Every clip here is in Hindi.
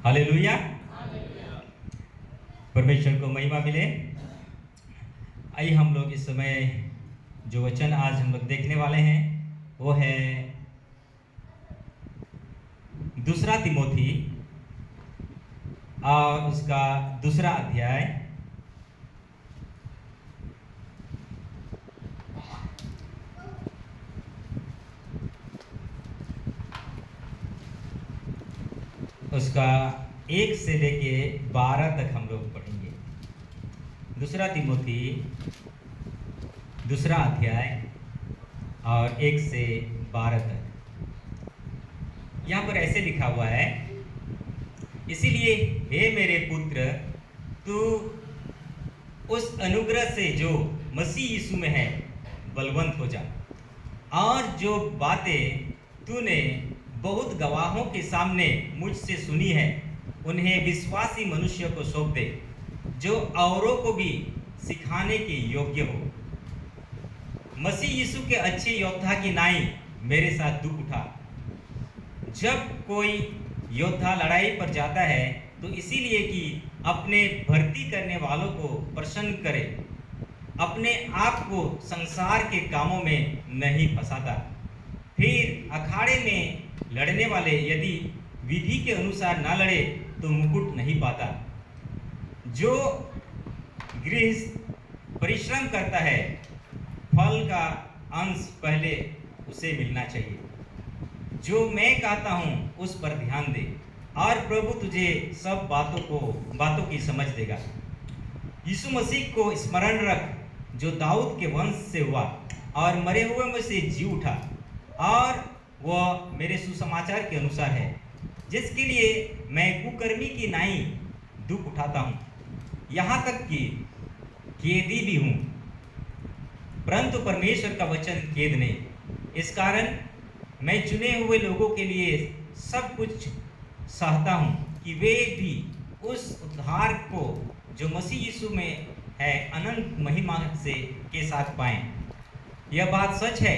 हालेलुया। परमेश्वर को महिमा मिले। आइए हम लोग इस समय जो वचन आज हम लोग देखने वाले हैं वो है दूसरा तिमोथी और उसका दूसरा अध्याय उसका 1 से लेके 12 तक हम लोग पढ़ेंगे। दूसरा तिमोथी दूसरा अध्याय और 1 से 12 तक यहाँ पर ऐसे लिखा हुआ है, इसीलिए हे मेरे पुत्र, तू उस अनुग्रह से जो मसीह यीशु में है बलवंत हो जा, और जो बातें तूने बहुत गवाहों के सामने मुझसे सुनी है उन्हें विश्वासी मनुष्य को सौंप दे, जो औरों को भी सिखाने के योग्य हो। मसीह यीशु के अच्छे योद्धा की नाई मेरे साथ दुख उठा। जब कोई योद्धा लड़ाई पर जाता है तो इसीलिए कि अपने भर्ती करने वालों को प्रसन्न करे, अपने आप को संसार के कामों में नहीं फंसाता। फिर अखाड़े में लड़ने वाले यदि विधि के अनुसार ना लड़े तो मुकुट नहीं पाता। जो गृहस्थ परिश्रम करता है फल का अंश पहले उसे मिलना चाहिए। जो मैं कहता हूँ उस पर ध्यान दे और प्रभु तुझे सब बातों की समझ देगा। यीशु मसीह को स्मरण रख, जो दाऊद के वंश से हुआ और मरे हुए में से जी उठा, और वह मेरे सुसमाचार के अनुसार है, जिसके लिए मैं कुकर्मी की नाई दुख उठाता हूँ, यहाँ तक कि कैदी भी हूँ, परंतु परमेश्वर का वचन कैद नहीं। इस कारण मैं चुने हुए लोगों के लिए सब कुछ सहता हूँ कि वे भी उस उद्धार को जो मसीह यीशु में है अनंत महिमा से के साथ पाएं। यह बात सच है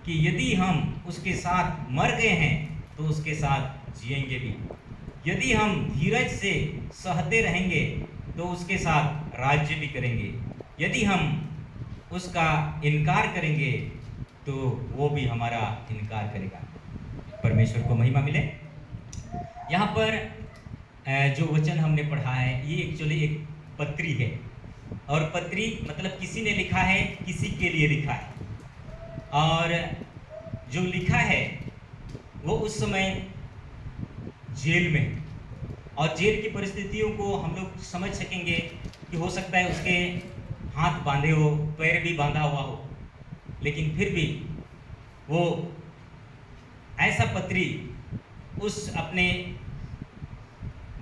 कि यदि हम उसके साथ मर गए हैं तो उसके साथ जिएंगे भी। यदि हम धीरज से सहते रहेंगे तो उसके साथ राज्य भी करेंगे। यदि हम उसका इनकार करेंगे तो वो भी हमारा इनकार करेगा। परमेश्वर को महिमा मिले। यहाँ पर जो वचन हमने पढ़ा है ये एक्चुअली एक पत्री है, और पत्री मतलब किसी ने लिखा है, किसी के लिए लिखा है, और जो लिखा है वो उस समय जेल में, और जेल की परिस्थितियों को हम लोग समझ सकेंगे कि हो सकता है उसके हाथ बांधे हो, पैर भी बांधा हुआ हो, लेकिन फिर भी वो ऐसा पत्री उस अपने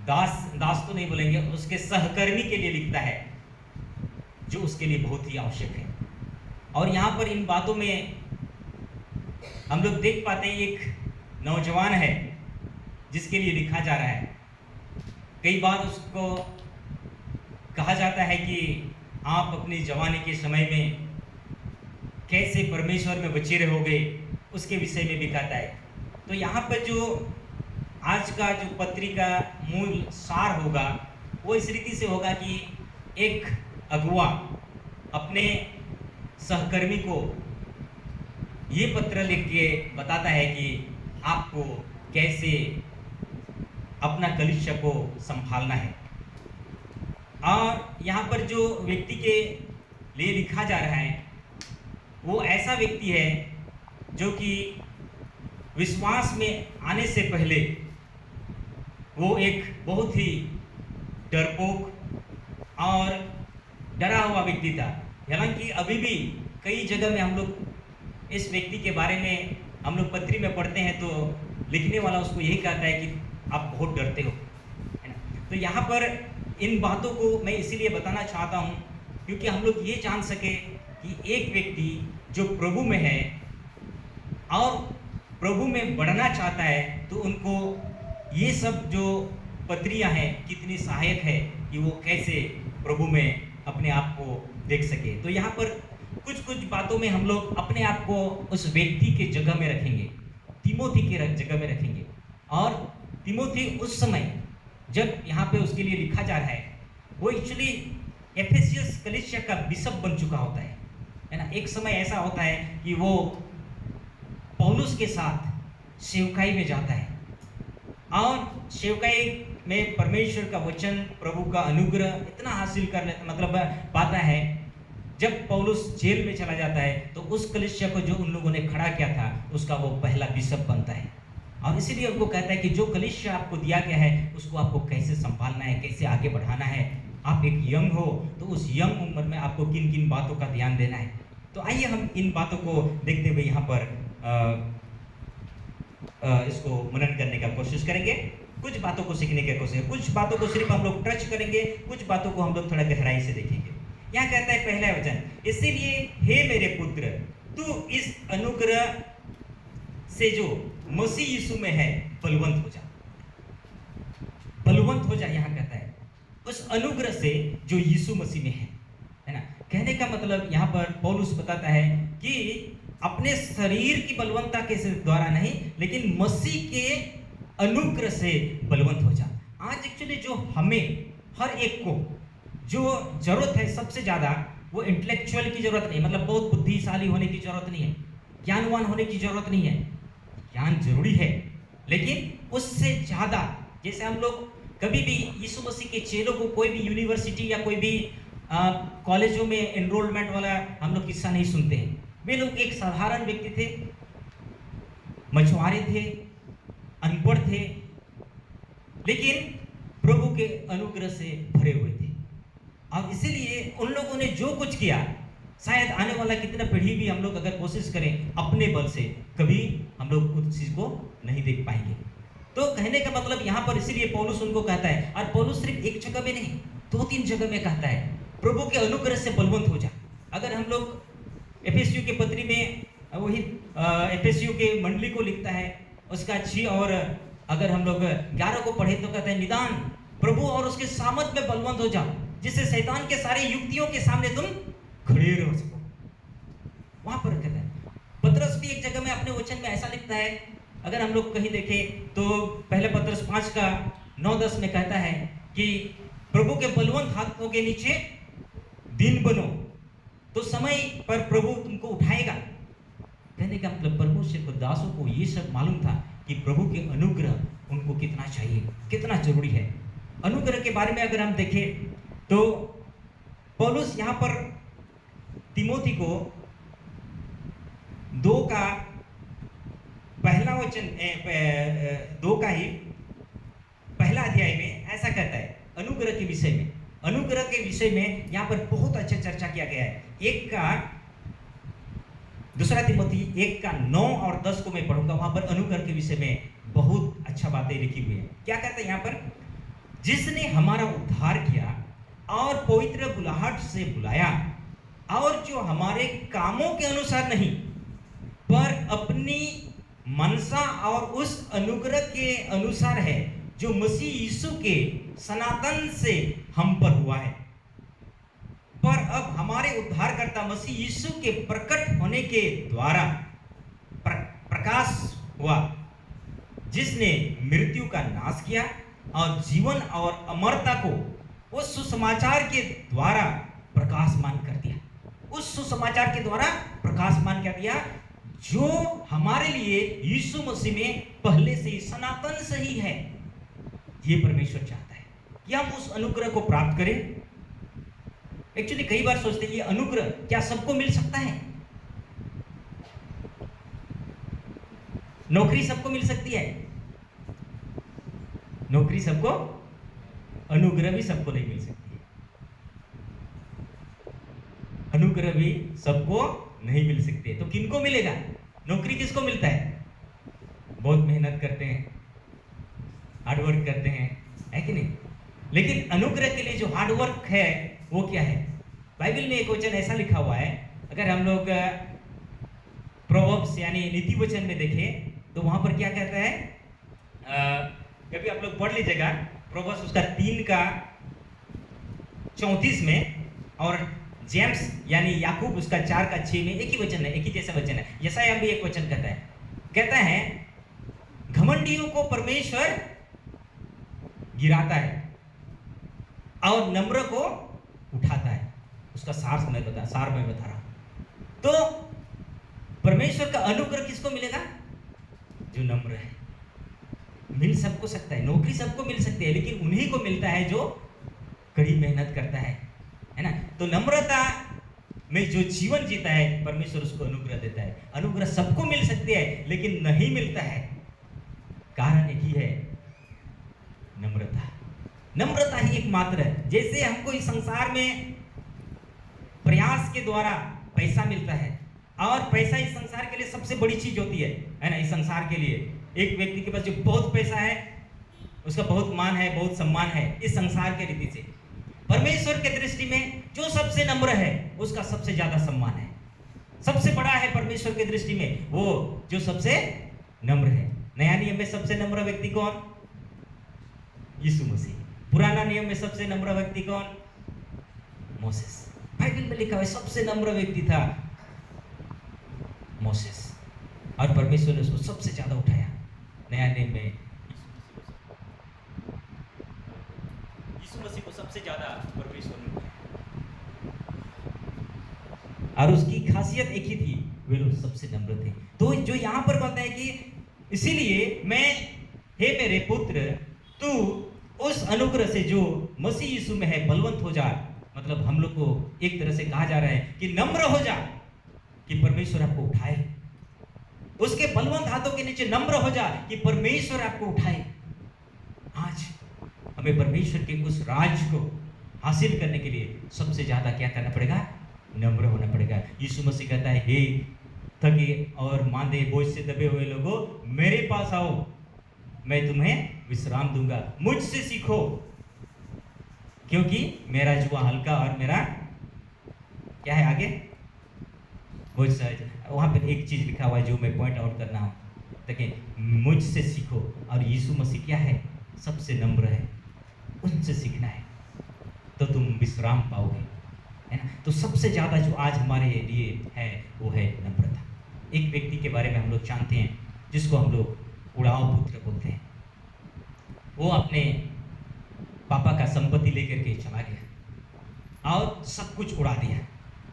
दास तो नहीं बोलेंगे, उसके सहकर्मी के लिए लिखता है, जो उसके लिए बहुत ही आवश्यक है। और यहाँ पर इन बातों में हम लोग देख पाते हैं एक नौजवान है जिसके लिए लिखा जा रहा है। कई बार उसको कहा जाता है कि आप अपनी जवानी के समय में कैसे परमेश्वर में बचे रहोगे, उसके विषय में भी कहता है। तो यहाँ पर जो आज का जो पत्री का मूल सार होगा वो इस रीति से होगा कि एक अगुआ अपने सहकर्मी को ये पत्र लिख के बताता है कि आपको कैसे अपना कलीसिया को संभालना है। और यहाँ पर जो व्यक्ति के लिए लिखा जा रहा है वो ऐसा व्यक्ति है जो कि विश्वास में आने से पहले वो एक बहुत ही डरपोक और डरा हुआ व्यक्ति था। हालांकि अभी भी कई जगह में हम लोग इस व्यक्ति के बारे में हम लोग पत्री में पढ़ते हैं तो लिखने वाला उसको यही कहता है कि आप बहुत डरते हो, है ना। तो यहाँ पर इन बातों को मैं इसीलिए बताना चाहता हूँ क्योंकि हम लोग ये जान सके कि एक व्यक्ति जो प्रभु में है और प्रभु में बढ़ना चाहता है तो उनको ये सब जो पत्रियाँ हैं कितनी सहायक है कि वो कैसे प्रभु में अपने आप को देख सके। तो यहाँ पर कुछ कुछ बातों में हम लोग अपने आप को उस व्यक्ति के जगह में रखेंगे, तिमोथी के जगह में रखेंगे। और तिमोथी उस समय जब यहाँ पे उसके लिए लिखा जा रहा है, वो एक्चुअली एफेसियस कलीसिया का बिशप बन चुका होता है ना। एक समय ऐसा होता है कि वो पौलुस के साथ सेवकाई में जाता है और सेवकाई में परमेश्वर का वचन, प्रभु का अनुग्रह इतना हासिल कर लेता, मतलब पाता है। जब पौलुस जेल में चला जाता है तो उस कलीसिया को जो उन लोगों ने खड़ा किया था उसका वो पहला बिशप बनता है। और इसीलिए उनको कहता है कि जो कलीसिया आपको दिया गया है उसको आपको कैसे संभालना है, कैसे आगे बढ़ाना है। आप एक यंग हो तो उस यंग उम्र में आपको किन किन बातों का ध्यान देना है। तो आइए हम इन बातों को देखते हुए यहाँ पर इसको मनन करने का कोशिश करेंगे। कुछ बातों को सीखने की कोशिश, कुछ बातों को सिर्फ हम लोग टच करेंगे, कुछ बातों को हम लोग थोड़ा गहराई से देखेंगे। यहाँ कहता है पहला वचन, इसीलिए हे मेरे पुत्र, तू इस अनुग्रह से जो मसीह यीशु में है बलवंत हो जा। बलवंत हो जा, यहाँ कहता है उस अनुग्रह से जो यीशु मसीह में है ना। कहने का मतलब यहाँ पर पौलुस बताता है कि अपने शरीर की बलवंता के द्वारा नहीं, लेकिन मसीह के अनुग्रह से बलवंत हो जा। आज एक्चुअली जो हमें हर एक को जो जरूरत है सबसे ज्यादा, वो इंटेलेक्चुअल की जरूरत नहीं, मतलब बहुत बुद्धिशाली होने की जरूरत नहीं है, ज्ञानवान होने की जरूरत नहीं है। ज्ञान जरूरी है, लेकिन उससे ज्यादा, जैसे हम लोग कभी भी यीशु मसीह के चेलों को कोई भी यूनिवर्सिटी या कोई भी कॉलेजों में एनरोलमेंट वाला हम लोग किस्सा नहीं सुनते हैं। वे लोग एक साधारण व्यक्ति थे, मछुआरे थे, अनपढ़ थे, लेकिन प्रभु के अनुग्रह से भरे हुए थे। और इसीलिए उन लोगों ने जो कुछ किया, शायद आने वाला कितना पीढ़ी भी हम लोग अगर कोशिश करें अपने बल से, कभी हम लोग उस चीज को नहीं देख पाएंगे। तो कहने का मतलब यहाँ पर इसीलिए पौलुस उनको कहता है, और पौलुस सिर्फ एक जगह में नहीं, 2-3 जगह में कहता है प्रभु के अनुग्रह से बलवंत हो जा। अगर हम लोग एफेसियों के पत्री में वही एफेसियों के मंडली को लिखता है उसका 6 और अगर हम लोग 11 को पढ़े तो कहता है निदान प्रभु और उसके सामर्थ में बलवंत हो जा, जिससे शैतान के सारे युक्तियों के सामने तुम खड़े रह सको। वहां पर कहता है। पतरस भी एक जगह में अपने वचन में ऐसा लिखता है, अगर हम लोग कहीं देखें तो पहले पतरस 5 का 9-10 में कहता है कि प्रभु के बलवंत हाथों के नीचे दिन बनो तो समय पर प्रभु तुमको उठाएगा। कहने का मतलब परमेश्वर को दासों को ये सब मालूम था कि प्रभु के अनुग्रह उनको कितना चाहिए, कितना जरूरी है। अनुग्रह के बारे में अगर हम देखें तो पौलुस यहाँ पर तिमोथी को 2 का पहला वचन 2 का ही पहला अध्याय में ऐसा कहता है अनुग्रह के विषय में। अनुग्रह के विषय में यहाँ पर बहुत अच्छा चर्चा किया गया है। 2 तिमोथी 1 का 9 और 10 को मैं पढ़ूंगा, वहां पर अनुग्रह के विषय में बहुत अच्छा बातें लिखी हुई है। क्या कहता है यहाँ पर, जिसने हमारा उद्धार किया और पवित्र बुलाहट से बुलाया, और जो हमारे कामों के अनुसार नहीं पर अपनी मनसा और उस अनुग्रह के अनुसार है जो मसीह यीशु के सनातन से हम पर हुआ है। पर अब हमारे उद्धारकर्ता मसीह यीशु के प्रकट होने के द्वारा प्रकाश हुआ, जिसने मृत्यु का नाश किया और जीवन और अमरता को उस सुसमाचार के द्वारा प्रकाशमान कर दिया। उस सुसमाचार के द्वारा प्रकाशमान कर दिया जो हमारे लिए यीशु मसीह में पहले से ही सनातन से ही है। ये परमेश्वर चाहता है कि हम उस अनुग्रह को प्राप्त करें। एक्चुअली कई बार सोचते हैं ये अनुग्रह क्या सबको मिल सकता है? नौकरी सबको मिल सकती है? नौकरी सबको, अनुग्रह भी सबको नहीं मिल सकती है। अनुग्रह भी सबको नहीं मिल सकती है। तो किनको मिलेगा? नौकरी किसको मिलता है? बहुत मेहनत करते हैं, हार्डवर्क करते हैं, है कि नहीं? लेकिन अनुग्रह के लिए जो हार्डवर्क है वो क्या है? बाइबल में एक वचन ऐसा लिखा हुआ है, अगर हम लोग प्रोवर्ब्स यानी नीति वचन में देखें तो वहां पर क्या कहता है, कभी आप लोग पढ़ लीजिएगा प्रोवर्ब्स उसका 3 का 34 में, और जेम्स यानी याकूब उसका 4 का 6 में एक ही वचन है, एक ही जैसा वचन है। यशायाह भी एक वचन कहता है घमंडियों को परमेश्वर गिराता है और नम्र को उठाता है। उसका सार मैं बता रहा हूं। तो परमेश्वर का अनुग्रह किसको मिलेगा? जो नम्र है। मिल सबको सकता है, नौकरी सबको मिल सकती है, लेकिन उन्हीं को मिलता है जो कड़ी मेहनत करता है ना। तो नम्रता में जो जीवन जीता है, परमेश्वर उसको अनुग्रह देता है। अनुग्रह सबको मिल सकती है, लेकिन नहीं मिलता है, कारण एक ही है, नम्रता। नम्रता ही एकमात्र है। जैसे हमको इस संसार में प्रयास के द्वारा पैसा मिलता है, और पैसा इस संसार के लिए सबसे बड़ी चीज होती है ना। इस संसार के लिए एक व्यक्ति के पास जो बहुत पैसा है, उसका बहुत मान है, बहुत सम्मान है इस संसार के रीति से। परमेश्वर के दृष्टि में जो सबसे नम्र है, उसका सबसे ज्यादा सम्मान है, सबसे बड़ा है परमेश्वर के दृष्टि में वो जो सबसे नम्र है। नया नियम में सबसे नम्र व्यक्ति कौन? यीशु मसीह। पुराना नियम में सबसे नम्र व्यक्ति कौन? मोसेस। बाइबल में लिखा है सबसे नम्र व्यक्ति था मोसेस, और परमेश्वर ने उसको सबसे ज्यादा उठाया। नया नियम में यीशु मसीह को सबसे ज्यादा परमेश्वर ने उठाया, और उसकी खासियत एक ही थी, वे लोग सबसे नम्र थे। तो जो यहाँ पर कहता है कि इसीलिए मैं, हे मेरे पुत्र, तू उस अनुग्रह से जो मसीह यीशु में है बलवंत हो जा। मतलब हम लोग को एक तरह से कहा जा रहा है कि नम्र हो जा, कि परमेश्वर आपको उठाए। उसके बलवंत हाथों के नीचे नम्र हो जा कि परमेश्वर आपको उठाए। आज हमें परमेश्वर के उस राज को हासिल करने के लिए सबसे ज्यादा क्या करना पड़ेगा? नम्र होना पड़ेगा। यीशु मसीह कहता है, हे थके और मांदे बोझ से दबे हुए लोगों, मेरे पास आओ, मैं तुम्हें विश्राम दूंगा। मुझसे सीखो, क्योंकि मेरा जुआ हल्का और मेरा क्या है आगे बोझ सहज। वहां पर एक चीज लिखा हुआ है जो मैं पॉइंट आउट करना हूं, देखिए, मुझसे सीखो। और यीशु मसीह क्या है? सबसे नम्र है, उनसे सीखना है तो तुम विश्राम पाओगे, है ना। तो सबसे ज्यादा जो आज हमारे लिए है वो है नम्रता। एक व्यक्ति के बारे में हम लोग जानते हैं जिसको हम लोग उड़ाव पुत्र बोलते हैं। वो अपने पापा का संपत्ति लेकर के चला गया और सब कुछ उड़ा दिया,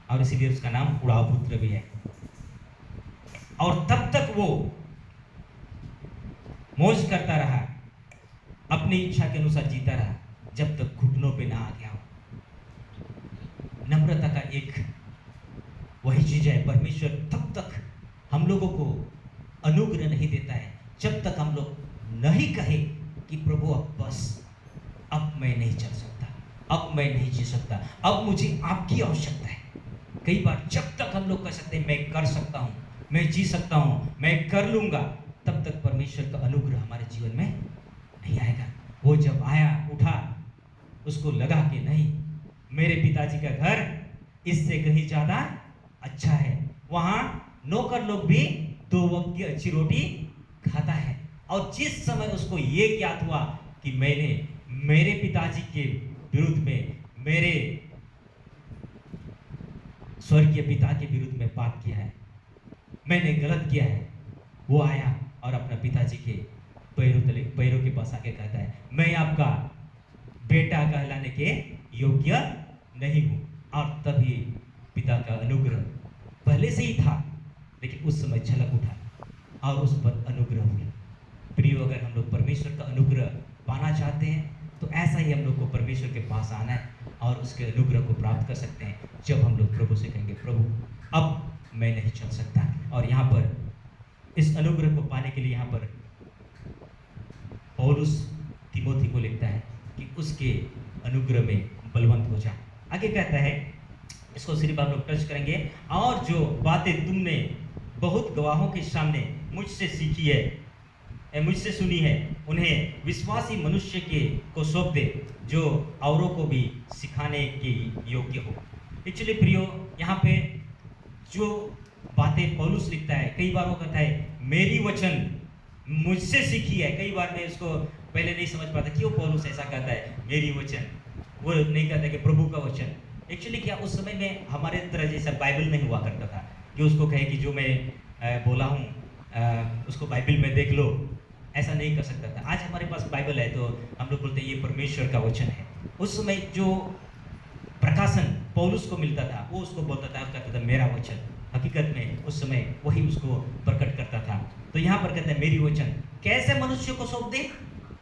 और इसीलिए उसका नाम उड़ाव पुत्र भी है। और तब तक वो मौज करता रहा, अपनी इच्छा के अनुसार जीता रहा, जब तक घुटनों पे ना आ गया हो। नम्रता का एक वही चीज है, परमेश्वर तब तक हम लोगों को अनुग्रह नहीं देता है जब तक हम लोग नहीं कहे कि प्रभु अब बस, अब मैं नहीं चल सकता, अब मैं नहीं जी सकता, अब मुझे आपकी आवश्यकता है। कई बार जब तक हम लोग कह सकते हैं मैं कर सकता हूँ, मैं जी सकता हूँ, मैं कर लूंगा, तब तक परमेश्वर का अनुग्रह हमारे जीवन में नहीं आएगा। वो जब आया, उठा, उसको लगा कि नहीं, मेरे पिताजी का घर इससे कहीं ज्यादा अच्छा है, वहां नौकर लोग भी 2 वक्त की अच्छी रोटी खाता है। और जिस समय उसको ये ज्ञात हुआ कि मैंने मेरे पिताजी के विरुद्ध में, मेरे स्वर्गीय पिता के विरुद्ध में पाप किया है, मैंने गलत किया है, वो आया और अपना पिताजी के पैरों के पास आके कहता है, मैं आपका बेटा कहलाने के योग्य नहीं हूं। और तभी पिता का अनुग्रह पहले से ही था, लेकिन उस समय झलक उठा और उस पर अनुग्रह हुआ। प्रियो, अगर हम लोग परमेश्वर का अनुग्रह पाना चाहते हैं तो ऐसा ही हम लोग को परमेश्वर के पास आना है और उसके अनुग्रह को प्राप्त कर सकते हैं जब हम लोग प्रभु से कहेंगे, प्रभु अब मैं नहीं चल सकता। और यहाँ पर इस अनुग्रह को पाने के लिए यहाँ पर पौलुस तीमोथी को लिखता है कि उसके अनुग्रह में बलवंत हो जा। आगे कहता है, इसको सिर्फ हम लोग टच करेंगे, और जो बातें तुमने बहुत गवाहों के सामने मुझसे सीखी है, मुझसे सुनी है, उन्हें विश्वासी मनुष्य के को सौंप दे, जो औरों को भी सिखाने के योग्य हो। एक्चुअली प्रियो, यहाँ पे जो बातें पौलुस लिखता है, कई बार वो कहता है मेरी वचन मुझसे सीखी है। कई बार मैं इसको पहले नहीं समझ पाता क्यों पौलुस ऐसा कहता है मेरी वचन, वो नहीं कहता कि प्रभु का वचन। एक्चुअली क्या उस समय में हमारे तरह जैसा बाइबल नहीं हुआ करता था कि उसको कहे कि जो मैं बोला हूँ उसको बाइबल में देख लो, ऐसा नहीं कर सकता था। आज हमारे पास बाइबल है तो हम लोग बोलते हैं ये परमेश्वर का वचन है। उस समय जो प्रकाशन पौलुस को मिलता था वो उसको बोलता था, कहता था मेरा वचन। हकीकत में उस समय वही उसको प्रकट करता था। तो यहाँ पर कहता है मेरी वचन कैसे मनुष्य को सौंप दे,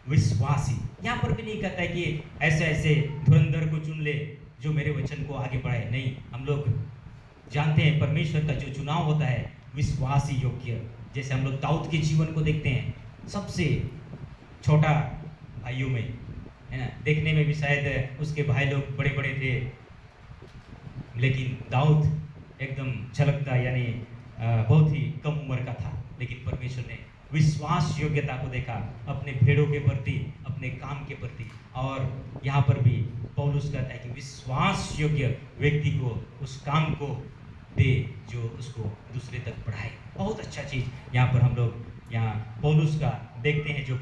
विश्वासी। यहाँ पर भी नहीं कहता है कि ऐसे ऐसे धुरंधर को चुन ले जो मेरे वचन को आगे बढ़ाए। नहीं, हम लोग जानते हैं परमेश्वर का जो चुनाव होता है विश्वासी योग्य। जैसे हम लोग दाऊद के जीवन को देखते हैं, सबसे छोटा भाइयों में, है ना, देखने में भी शायद उसके भाई लोग बड़े बड़े थे, लेकिन दाऊद एकदम झलकता, यानी बहुत ही कम उम्र का था, लेकिन परमेश्वर ने विश्वास योग्यता को देखा अपने भेड़ों के प्रति, अपने काम के प्रति। और यहाँ पर भी पौलुस कहता है कि विश्वास योग्य व्यक्ति को उस काम को दे जो उसको दूसरे तक बढ़ाए। बहुत अच्छा चीज़ यहाँ पर हम लोग यहाँ पौलुस का देखते हैं जो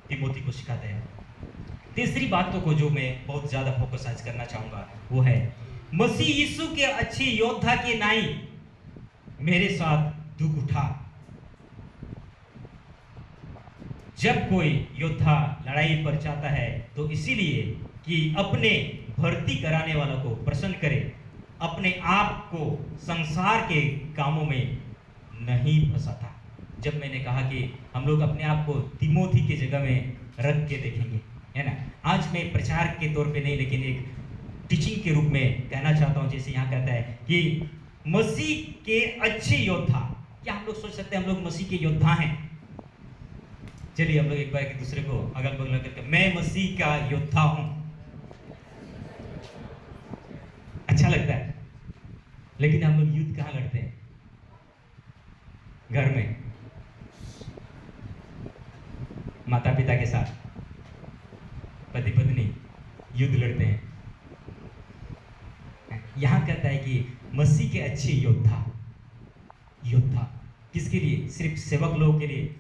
तिमोथी को सिखाते हैं। तीसरी बातों को जो मैं बहुत ज़्यादा फोकस आज करना चाहूँगा वो है मसीह यीशु के अच्छे योद्धा के नाई मेरे साथ दुख उठा। जब कोई योद्धा लड़ाई पर जाता है तो इसीलिए कि अपने भर्ती कराने वालों को प्रसन्न करे, अपने आप को संसार के कामों में नहीं फंसाता। जब मैंने कहा कि हम लोग अपने आप को तिमोथी की जगह में रख के देखेंगे, है ना, आज मैं प्रचार के तौर पे नहीं लेकिन एक टीचिंग के रूप में कहना चाहता हूँ। जैसे यहाँ कहता है कि मसीह के अच्छे योद्धा, क्या हम लोग सोच सकते हैं हम लोग मसीह के योद्धा हैं? चलिए हम लोग एक बार एक दूसरे को अगल बगल करके मैं मसीह का योद्धा हूं। अच्छा लगता है, लेकिन हम लोग युद्ध कहाँ लड़ते हैं? घर में माता पिता के साथ, पति पत्नी युद्ध लड़ते हैं। यहां कहता है कि मसीह के अच्छे योद्धा, योद्धा किसके लिए? सिर्फ सेवक लोगों के लिए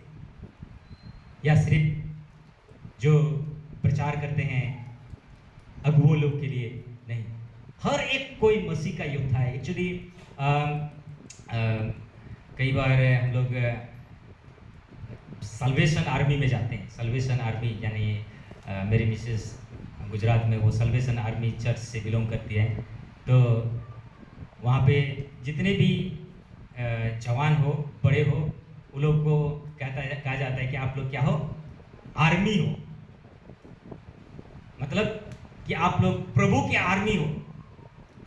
या सिर्फ जो प्रचार करते हैं अगुओं लोग के लिए? नहीं, हर एक कोई मसीह का योद्धा है। एक्चुअली कई बार हम लोग सल्वेशन आर्मी में जाते हैं। सल्वेशन आर्मी यानी मेरी मिसेस गुजरात में वो सल्वेशन आर्मी चर्च से बिलोंग करती है। तो वहाँ पे जितने भी जवान हो, बड़े हो, उन लोग को कहा जाता है कि आप लोग क्या हो? आर्मी हो। मतलब कि आप लोग प्रभु की आर्मी हो।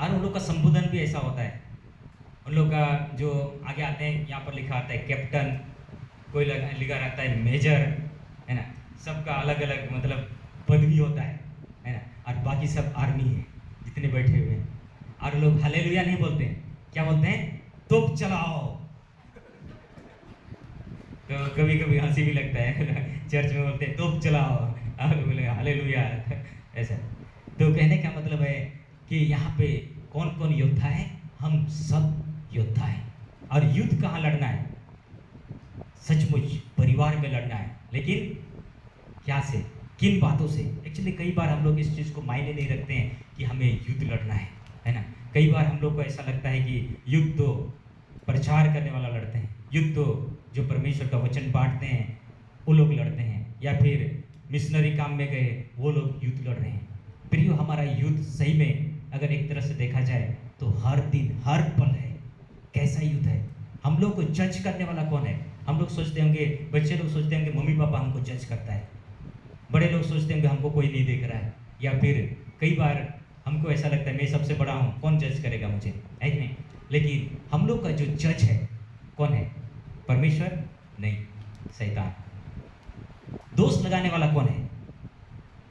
और उन लोग का संबोधन भी ऐसा होता है। उन लोग का जो आगे आते हैं यहाँ पर लिखा आता है कैप्टन, कोई लिखा रहता है मेजर, है ना, सबका अलग अलग मतलब पदवी होता है ना। और बाकी सब आर्मी है जितने बैठे हुए हैं। और लोग हालेलुया नहीं बोलते हैं, क्या बोलते हैं? तोप चलाओ। तो कभी कभी हंसी भी लगता है चर्च में बोलते हैं तोप चलाओ, और बोले हालेलुया ऐसा। तो कहने का मतलब है कि यहाँ पे कौन कौन योद्धा है? हम सब योद्धा हैं। और युद्ध कहाँ लड़ना है? सचमुच परिवार में लड़ना है, लेकिन क्या से, किन बातों से? एक्चुअली कई बार हम लोग इस चीज़ को मायने नहीं रखते हैं कि हमें युद्ध लड़ना है ना। कई बार हम लोग को ऐसा लगता है कि युद्ध तो प्रचार करने वाला लड़ते हैं, युद्ध तो जो परमेश्वर का वचन बांटते हैं वो लोग लड़ते हैं, या फिर मिशनरी काम में गए वो लोग युद्ध लड़ रहे हैं। प्रियो, हमारा युद्ध सही में अगर एक तरह से देखा जाए तो हर दिन हर पल है। कैसा युद्ध है? हम लोग को जज करने वाला कौन है? हम लोग सोचते होंगे, बच्चे लोग सोचते होंगे मम्मी पापा हमको जज करता है, बड़े लोग सोचते होंगे हमको कोई नहीं देख रहा है, या फिर कई बार हमको ऐसा लगता है मैं सबसे बड़ा हूँ, कौन जज करेगा मुझे, है कि नहीं? लेकिन हम लोग का जो जज है कौन है? परमेश्वर नहीं, शैतान। दोष लगाने वाला कौन है?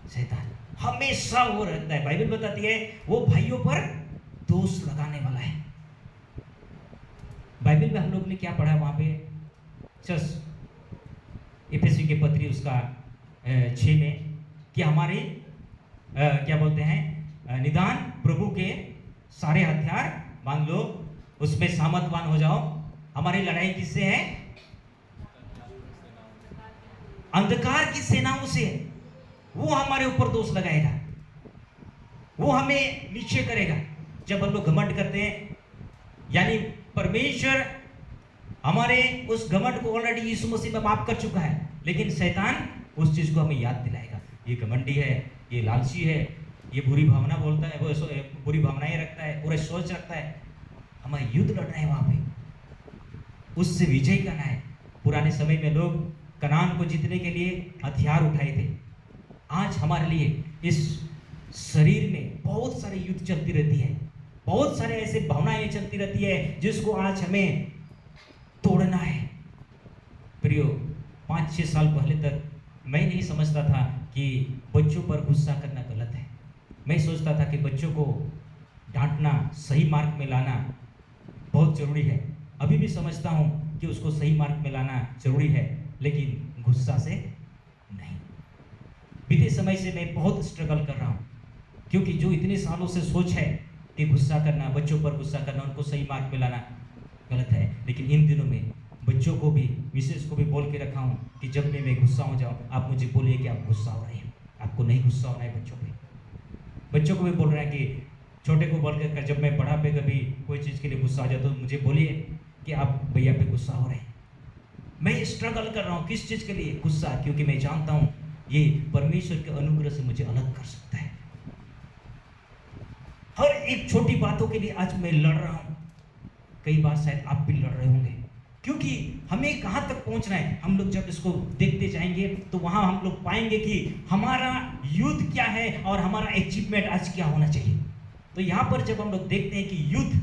शैतान। हमेशा वो रहता है। बाइबल बताती है वो भाइयों पर दोष लगाने वाला है। बाइबल में हम लोग ने क्या पढ़ा वहां पे? एफेसी के पत्री उसका 6 में कि हमारे क्या बोलते हैं, निदान प्रभु के सारे हथियार बांध लो, उसमें सामर्थवान हो जाओ। हमारी लड़ाई किससे है? अंधकार की सेनाओं से। वो हमारे ऊपर दोष लगाएगा, वो हमें नीचे करेगा जब हम लोग घमंड करते हैं। यानी परमेश्वर हमारे उस घमंड को ऑलरेडी यीशु मसीह में माफ कर चुका है। लेकिन शैतान उस चीज को हमें याद दिलाएगा। ये घमंडी है, ये लालची है, ये बुरी भावना बोलता है, वो बुरी भावनाएं रखता है, बुरा सोच रखता है। हमें युद्ध लड़ना है वहां पे, उससे विजय करना है। पुराने समय में लोग कनान को जीतने के लिए हथियार उठाए थे। आज हमारे लिए इस शरीर में बहुत सारे युद्ध चलती रहती है, बहुत सारे ऐसे भावनाएं चलती रहती है जिसको आज हमें तोड़ना है। प्रियो, 5-6 साल पहले तक मैं नहीं समझता था कि बच्चों पर गुस्सा करना गलत है। मैं सोचता था कि बच्चों को डांटना, सही मार्ग में लाना बहुत जरूरी है। अभी भी समझता हूँ कि उसको सही मार्ग में लाना जरूरी है, लेकिन गुस्सा से नहीं। बीते समय से मैं बहुत स्ट्रगल कर रहा हूँ, क्योंकि जो इतने सालों से सोच है कि गुस्सा करना, बच्चों पर गुस्सा करना, उनको सही मार्ग में लाना गलत है, लेकिन इन दिनों में बच्चों को भी, मिसेस को भी बोल के रखा हूँ कि जब मैं गुस्सा हो जाऊँ, आप मुझे बोलिए कि आप गुस्सा हो रहे हैं। आपको नहीं गुस्सा होना है बच्चों पे। बच्चों को भी बोल रहे हैं कि छोटे को बोल कर जब मैं बड़ा पे कभी कोई चीज़ के लिए गुस्सा आ जाए तो मुझे बोलिए कि आप भैया पे गुस्सा हो रहे हैं। मैं स्ट्रगल कर रहा हूँ किस चीज़ के लिए? गुस्सा, क्योंकि मैं जानता हूँ ये परमेश्वर के अनुग्रह से मुझे अलग कर सकता है। हर एक छोटी बातों के लिए आज मैं लड़ रहा हूँ। कई बार शायद आप भी लड़ रहे होंगे, क्योंकि हमें कहाँ तक पहुँचना है। हम लोग जब इसको देखते जाएंगे तो वहाँ हम लोग पाएंगे कि हमारा युद्ध क्या है और हमारा अचीवमेंट आज क्या होना चाहिए। तो यहाँ पर जब हम लोग देखते हैं कि युद्ध,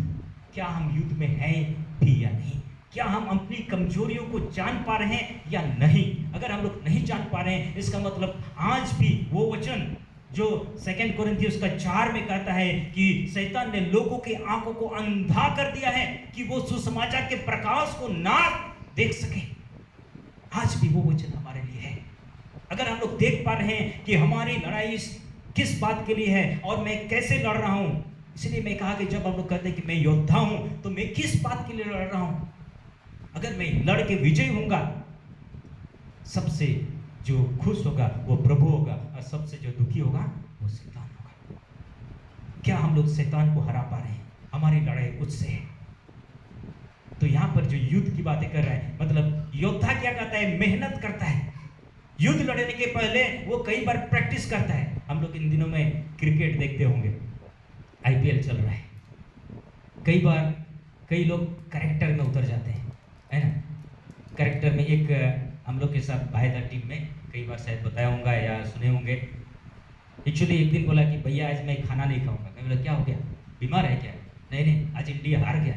क्या हम युद्ध में हैं भी या नहीं, क्या हम अपनी कमजोरियों को जान पा रहे हैं या नहीं। अगर हम लोग नहीं जान पा रहे हैं, इसका मतलब आज भी वो वचन जो 2 कोरिन्थियंस 4 में कहता है कि शैतान ने लोगों के आंखों को अंधा कर दिया है कि वो सुसमाचार के प्रकाश को ना देख सके, आज भी वो वचन हमारे लिए है। अगर हम लोग देख पा रहे हैं कि हमारी लड़ाई किस बात के लिए है और मैं कैसे लड़ रहा हूं, इसलिए मैं कहा कि जब हम लोग कहते हैं कि मैं योद्धा हूं, तो मैं किस बात के लिए लड़ रहा हूं। अगर मैं लड़ के विजयी होऊंगा, सबसे जो खुश होगा वो प्रभु होगा, और सबसे जो दुखी होगा वो शैतान होगा। क्या हम लोग शैतान को हरा पा रहे हैं? हमारी लड़ाई उससे है। तो यहाँ पर जो युद्ध की बातें कर रहा है, मतलब योद्धा क्या करता है? मेहनत करता है। युद्ध लड़ने के पहले वो कई बार प्रैक्टिस करता है। हम लोग इन दिनों में क्रिकेट देखते होंगे, IPL चल रहा है। कई बार कई लोग कैरेक्टर में उतर जाते हैं, है ना। कैरेक्टर में एक हम लोग के साथ भाई था टीम में, कई बार शायद बताया होगा या सुने होंगे। एक्चुअली एक दिन बोला कि भैया आज मैं खाना नहीं खाऊंगा। मैं बोला क्या हो गया, बीमार है क्या? नहीं नहीं, आज इंडिया हार गया।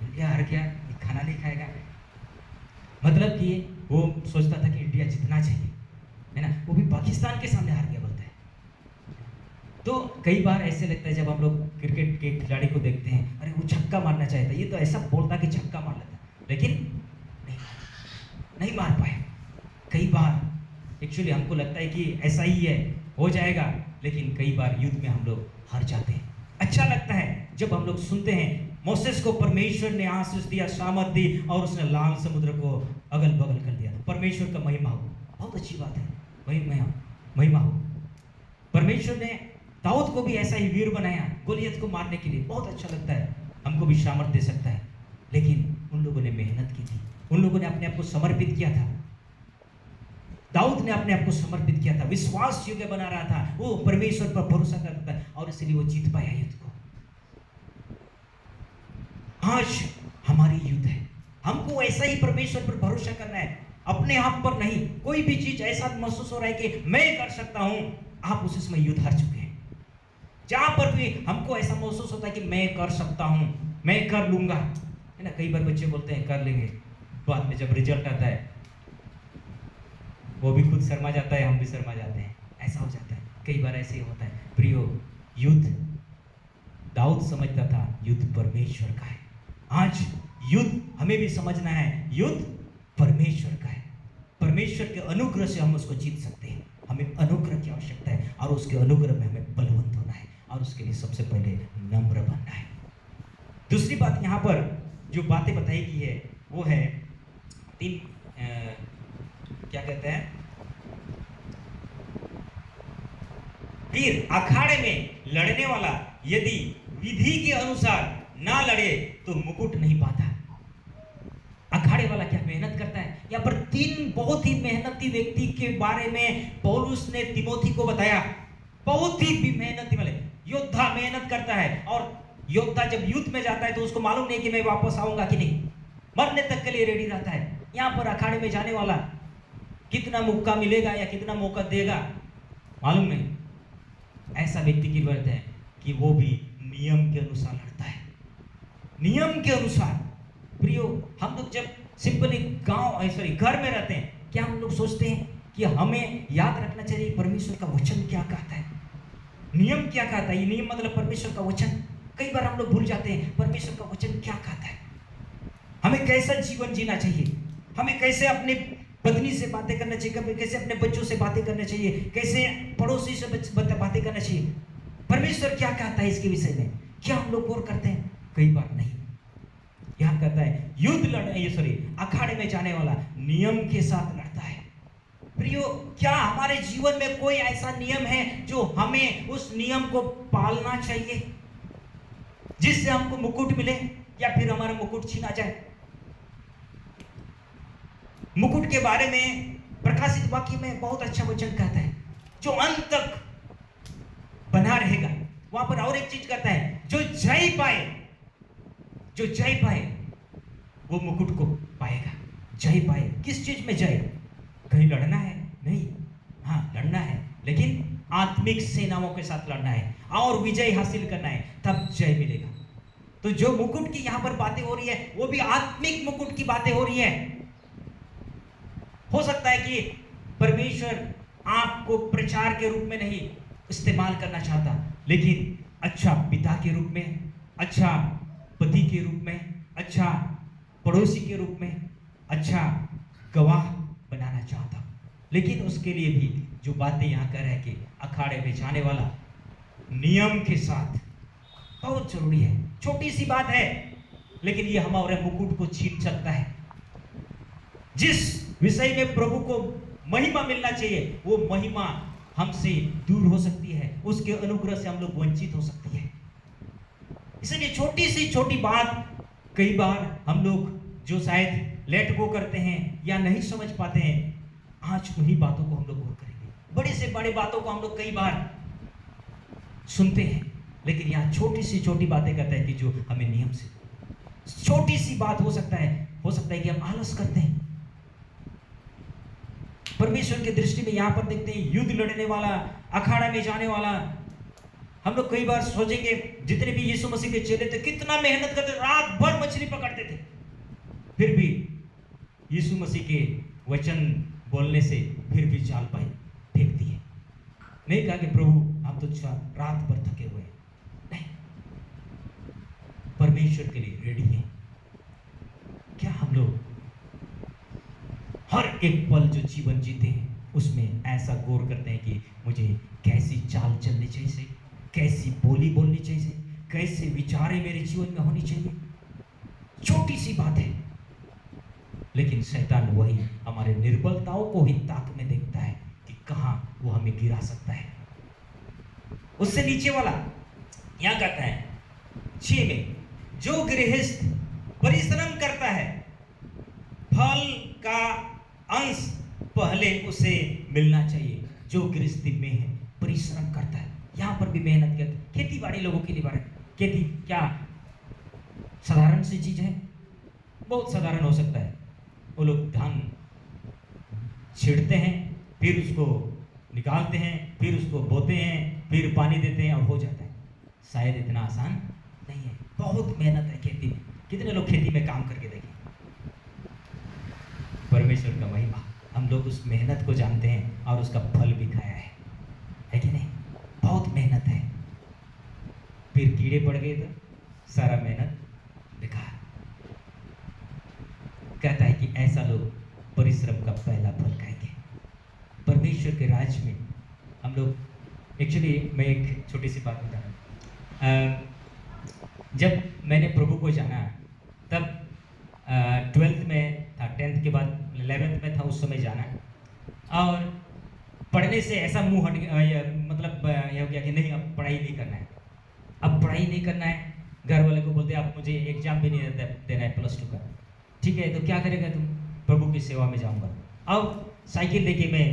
इंडिया हार गया, खाना नहीं खाएगा। मतलब कि वो सोचता था कि इंडिया जीतना चाहिए, है ना। वो भी पाकिस्तान के सामने हार गया बोलता है। तो कई बार ऐसे लगता है जब हम लोग क्रिकेट के खिलाड़ी को देखते हैं, अरे वो छक्का मारना चाहता, ये तो ऐसा बोलता कि छक्का मार लेता, लेकिन नहीं मार पाए। कई बार एक्चुअली हमको लगता है कि ऐसा ही है, हो जाएगा, लेकिन कई बार युद्ध में हम लोग हार जाते हैं। अच्छा लगता है जब हम लोग सुनते हैं मोसेस को परमेश्वर ने आशीष दिया, सामर्थ दी और उसने लाल समुद्र को अगल बगल कर दिया। तो परमेश्वर का महिमा हो, बहुत अच्छी बात है, महिमा हो। परमेश्वर ने दाऊद को भी ऐसा ही वीर बनाया गोलियत को मारने के लिए, बहुत अच्छा लगता है। हमको भी सामर्थ दे सकता है, लेकिन उन लोगों ने मेहनत की थी, उन लोगों ने अपने आप को समर्पित किया था। दाऊद ने अपने आप को समर्पित किया था, विश्वास योग्य बना रहा था, वो परमेश्वर पर भरोसा करता था और इसलिए वो जीत पाया युद्ध को। आज हमारी युद्ध है, हमको ऐसा ही परमेश्वर पर भरोसा करना है, अपने आप पर नहीं। कोई भी चीज ऐसा महसूस हो रहा है कि मैं कर सकता हूं, आप उस समय युद्ध हार चुके हैं। जहां पर भी हमको ऐसा महसूस होता है कि मैं कर सकता हूं, मैं कर लूंगा, है ना। कई बार बच्चे बोलते हैं कर लेंगे, बाद में जब रिजल्ट आता है वो भी खुद शर्मा जाता है, हम भी शर्मा जाते हैं, ऐसा हो जाता है। कई बार ऐसे ही होता है। प्रियो, युद्ध दाऊद समझता था युद्ध परमेश्वर का है। आज युद्ध हमें भी समझना है, युद्ध परमेश्वर का है। परमेश्वर के अनुग्रह से हम उसको जीत सकते हैं। हमें अनुग्रह की आवश्यकता है और उसके अनुग्रह में हमें बलवंत होना है और उसके लिए सबसे पहले नम्र बनना है। दूसरी बात यहाँ पर जो बातें बताई गई है वो है क्या कहते हैं, फिर अखाड़े में लड़ने वाला यदि विधि के अनुसार ना लड़े तो मुकुट नहीं पाता। अखाड़े वाला क्या मेहनत करता है? यहाँ पर तीन बहुत ही मेहनती व्यक्ति के बारे में पौलुस ने तिमोथी को बताया। बहुत ही मेहनती वाले योद्धा मेहनत करता है, और योद्धा जब युद्ध में जाता है तो उसको मालूम नहीं कि मैं वापस आऊंगा कि नहीं, मरने तक के लिए रेडी रहता है। यहाँ पर अखाड़े में जाने वाला कितना मौका मिलेगा या कितना मौका देगा मालूम नहीं। ऐसा व्यक्ति की बात है कि वो भी नियम के अनुसार लड़ता है, नियम के अनुसार। प्रियो, हम लोग जब सिंपली घर में रहते हैं, क्या हम लोग सोचते हैं कि हमें याद रखना चाहिए परमेश्वर का वचन क्या कहता है, नियम क्या कहता है। ये नियम मतलब परमेश्वर का वचन। कई बार हम लोग भूल जाते हैं परमेश्वर का वचन क्या कहता है, हमें कैसा जीवन जीना चाहिए, हमें कैसे अपने पत्नी से बातें करना चाहिए, कैसे अपने बच्चों से बातें करना चाहिए, कैसे पड़ोसी से बातें करना चाहिए। परमेश्वर क्या कहता है इसके विषय में, क्या हम लोग गौर करते हैं? कई बार नहीं। यहाँ कहता है अखाड़े में जाने वाला नियम के साथ लड़ता है। प्रियो, क्या हमारे जीवन में कोई ऐसा नियम है जो हमें उस नियम को पालना चाहिए, जिससे हमको मुकुट मिले या फिर हमारा मुकुट छीना जाए? मुकुट के बारे में प्रकाशित वाक्य में बहुत अच्छा वचन कहता है, जो अंत तक बना रहेगा। वहां पर और एक चीज कहता है, जो जय पाए वो मुकुट को पाएगा। जय पाए, किस चीज में जय? कहीं लड़ना है? नहीं, हाँ लड़ना है, लेकिन आत्मिक सेनाओं के साथ लड़ना है और विजय हासिल करना है, तब जय मिलेगा। तो जो मुकुट की यहां पर बातें हो रही है, वो भी आत्मिक मुकुट की बातें हो रही है। हो सकता है कि परमेश्वर आपको प्रचार के रूप में नहीं इस्तेमाल करना चाहता, लेकिन अच्छा पिता के रूप में, अच्छा पति के रूप में, अच्छा पड़ोसी के रूप में, अच्छा गवाह बनाना चाहता। लेकिन उसके लिए भी जो बातें यहाँ कर रहे हैं कि अखाड़े में जाने वाला नियम के साथ, बहुत जरूरी है। छोटी सी बात है, लेकिन ये हमारे मुकुट को छीन सकता है। जिस विषय में प्रभु को महिमा मिलना चाहिए, वो महिमा हमसे दूर हो सकती है, उसके अनुग्रह से हम लोग वंचित हो सकती है। इसलिए छोटी सी छोटी बात, कई बार हम लोग जो शायद लेट गो करते हैं या नहीं समझ पाते हैं, आज उन्हीं बातों को हम लोग गौर करेंगे। बड़े से बड़े बातों को हम लोग कई बार सुनते हैं, लेकिन यहाँ छोटी सी छोटी बातें कहता है कि जो हमें नियम से, छोटी सी बात हो सकता है कि हम आलस करते हैं। परमेश्वर की दृष्टि में यहाँ पर देखते हैं, युद्ध लड़ने वाला, अखाड़ा में जाने वाला। हम लोग कई बार सोचेंगे, जितने भी यीशु मसीह के चेले थे कितना मेहनत करते, रात भर मछली पकड़ते थे, फिर भी यीशु मसीह के वचन बोलने से फिर भी जाल पाए फेंक दिए। नहीं कहा कि प्रभु हम तो रात भर थके हुए हैं, नहीं, परमेश्वर के लिए रेडी है। क्या हम लोग हर एक पल जो जीवन जीते हैं उसमें ऐसा गौर करते हैं कि मुझे कैसी चाल चलनी चाहिए, कैसी बोली बोलनी चाहिए, कैसे विचारें मेरे जीवन में होनी चाहिए? छोटी सी बात है, लेकिन शैतान वही हमारे निर्बलताओं को ही ताक में देखता है कि कहां वो हमें गिरा सकता है। उससे नीचे वाला यहां कहता है 6 में, जो गृहस्थ परिश्रम करता है फल का अंश पहले उसे मिलना चाहिए। जो गृहस्थी में है, परिश्रम करता है, यहां पर भी मेहनत करता है। खेती बाड़ी लोगों के लिए खेती क्या साधारण सी चीज है? बहुत साधारण हो सकता है। वो लोग धान छींटते हैं, फिर उसको निकालते हैं, फिर उसको बोते हैं, फिर पानी देते हैं और हो जाता है। शायद इतना आसान नहीं है, बहुत मेहनत है खेती में। कितने लोग खेती में काम करके देखें? परमेश्वर का महिमा, हम लोग उस मेहनत को जानते हैं और उसका फल भी खाया है कि नहीं? बहुत मेहनत है, फिर कीड़े पड़ गए तो सारा मेहनत बेकार। कहता है कि ऐसा लोग परिश्रम का पहला फल खाएंगे परमेश्वर के राज्य में। हम लोग एक्चुअली, मैं एक छोटी सी बात बता रहा हूँ। जब मैंने प्रभु को जाना तब 12th में था, 10th के बाद 11th में था, उस समय जाना। और पढ़ने से ऐसा मुंह हट मतलब यह हो गया कि नहीं, अब पढ़ाई नहीं करना है, अब पढ़ाई नहीं करना है। घर वाले को बोलते आप मुझे एग्जाम भी नहीं देना है +2 का। ठीक है, तो क्या करेगा तुम? प्रभु की सेवा में जाऊंगा। अब साइकिल लेके मैं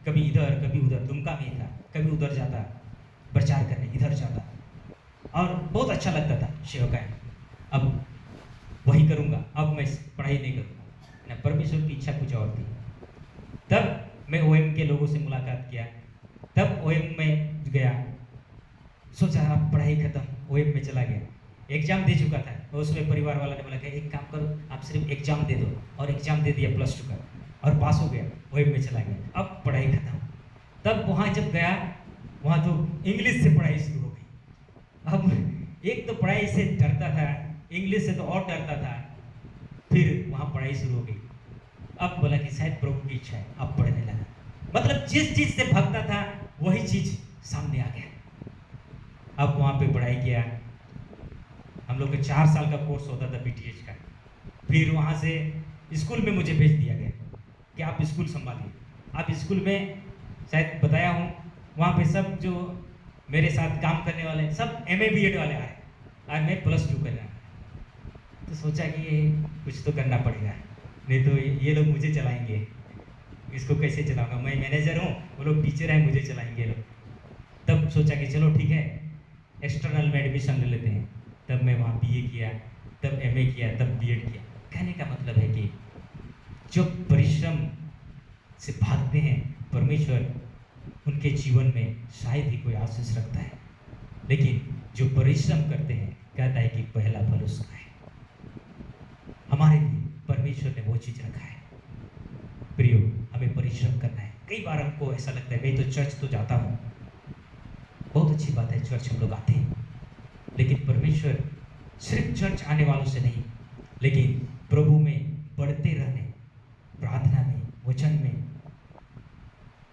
कभी इधर कभी उधर, दुमका में था, कभी उधर जाता प्रचार करने, इधर जाता, और बहुत अच्छा लगता था सेवकाएं। अब वही करूंगा, अब मैं पढ़ाई नहीं करूंगा ना, परमेश्वर की इच्छा कुछ और थी। तब मैं ओएम के लोगों से मुलाकात किया, तब ओएम में गया, सोचा अब पढ़ाई खत्म, ओएम में चला गया, एग्जाम दे चुका था। और उसमें परिवार वाला ने बोला कि एक काम करो, आप सिर्फ एग्जाम दे दो, और एग्जाम दे दिया +2 का और पास हो गया, ओएम में चला गया, अब पढ़ाई खत्म। तब वहाँ जब गया, वहाँ तो इंग्लिश से पढ़ाई शुरू हो गई। अब एक तो पढ़ाई से डरता था, इंग्लिश से तो और डरता था, फिर वहाँ पढ़ाई शुरू हो गई। अब बोला कि शायद प्रभु की इच्छा है, अब पढ़ने लगा। मतलब जिस चीज से भागता था वही चीज सामने आ गया। अब वहाँ पे पढ़ाई किया, हम लोग का 4 साल का कोर्स होता था बीटीएच का। फिर वहाँ से स्कूल में मुझे भेज दिया गया कि आप स्कूल संभालिए। आप स्कूल में शायद बताया हूँ, वहाँ पे सब जो मेरे साथ काम करने वाले सब MA BEd वाले आए, और मैं +2 कर रहा। तो सोचा कि ये कुछ तो करना पड़ेगा, नहीं तो ये लोग मुझे चलाएंगे, इसको कैसे चलाऊंगा, मैं मैनेजर हूँ, वो लोग टीचर हैं, मुझे चलाएंगे लोग। तब सोचा कि चलो ठीक है, एक्सटर्नल में एडमिशन ले लेते हैं। तब मैं वहाँ BA किया, तब MA किया, तब BEd किया। कहने का मतलब है कि जो परिश्रम से भागते हैं, परमेश्वर उनके जीवन में शायद ही कोई आशीष रखता है, लेकिन जो परिश्रम करते हैं कहता है कि पहला फल उसका है। हमारे लिए परमेश्वर ने वो चीज रखा है। प्रियो, हमें परिश्रम करना है। कई बार हमको ऐसा लगता है मैं तो चर्च तो जाता हूँ, बहुत अच्छी बात है, चर्च हम लोग आते हैं, लेकिन परमेश्वर सिर्फ चर्च आने वालों से नहीं, लेकिन प्रभु में बढ़ते रहने, प्रार्थना में, वचन में,